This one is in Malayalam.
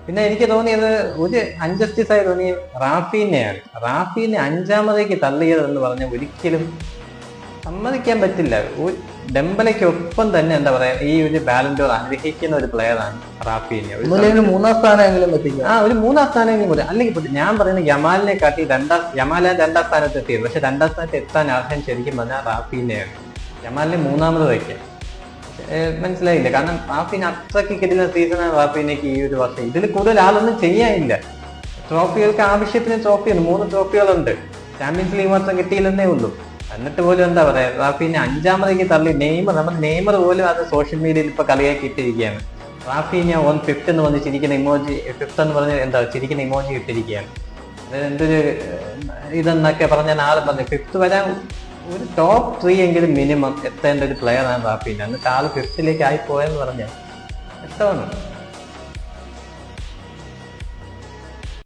പിന്നെ എനിക്ക് തോന്നിയത് ഒരു അൺജസ്റ്റിസ് ആയി തോന്നിയത് റാഫീനെയാണ്. റാഫീനെ 5ാമതേക്ക് തള്ളിയത് എന്ന് പറഞ്ഞാൽ ഒരിക്കലും സമ്മതിക്കാൻ പറ്റില്ല. ഡെംബലയ്ക്കൊപ്പം തന്നെ എന്താ പറയാ, ഈ ഒരു ബാലൻഡോർ അർഹിക്കുന്ന ഒരു പ്ലെയറാണ് റാഫീനെ. 3ാം സ്ഥാനമെങ്കിലും എത്തിക്കും. ഒരു 3ാം സ്ഥാനമെങ്കിലും പോലും. അല്ലെങ്കിൽ ഞാൻ പറയുന്നത് യമാലിനെ കാട്ടി യമാലാണ് 2ാം സ്ഥാനത്ത് എത്തിയത്. പക്ഷെ 2ാം സ്ഥാനത്ത് എത്താൻ അർഹൻ ശരിക്കും പറഞ്ഞാൽ റാഫീനെയാണ്. യമാലിനെ 3ാമത് വയ്ക്കാൻ മനസ്സിലായില്ല. കാരണം റാഫീൻ അത്രയ്ക്ക് കിട്ടുന്ന സീസണാണ് റാഫീനേക്ക് ഈ ഒരു വർഷം. ഇതിൽ കൂടുതൽ ആളൊന്നും ചെയ്യാനില്ല. ട്രോഫികൾക്ക് ആവശ്യത്തിന് ട്രോഫിയുണ്ട്, 3 ട്രോഫികളുണ്ട്. ചാമ്പ്യൻസ് ലീഗ് മാത്രം കിട്ടിയില്ലെന്നേ ഉള്ളൂ. എന്നിട്ട് പോലും എന്താ പറയാ, റാഫീനെ 5ാമതേക്ക് തള്ളി. നെയ്മർ പോലും അത് സോഷ്യൽ മീഡിയയിൽ ഇപ്പൊ കളിയാക്കി ഇട്ടിരിക്കുകയാണ്. റാഫീനെ ഓൺ 5th എന്ന് പറഞ്ഞ് ചിരിക്കുന്ന ഇമോജി, 5th എന്ന് പറഞ്ഞ് എന്താ ചിരിക്കുന്ന ഇമോജി ഇട്ടിരിക്കുകയാണ്. എന്തൊരു ഇതെന്നൊക്കെ പറഞ്ഞാൽ ആള് പറഞ്ഞു 5th വരാൻ ഒരു ടോപ്പ് 3 എങ്കിലും മിനിമം എത്തേണ്ട ഒരു പ്ലെയറാണ് റാഫീന. എന്നിട്ട് ആള് 5th ആയി പോയെന്ന് പറഞ്ഞാൽ എത്തണം.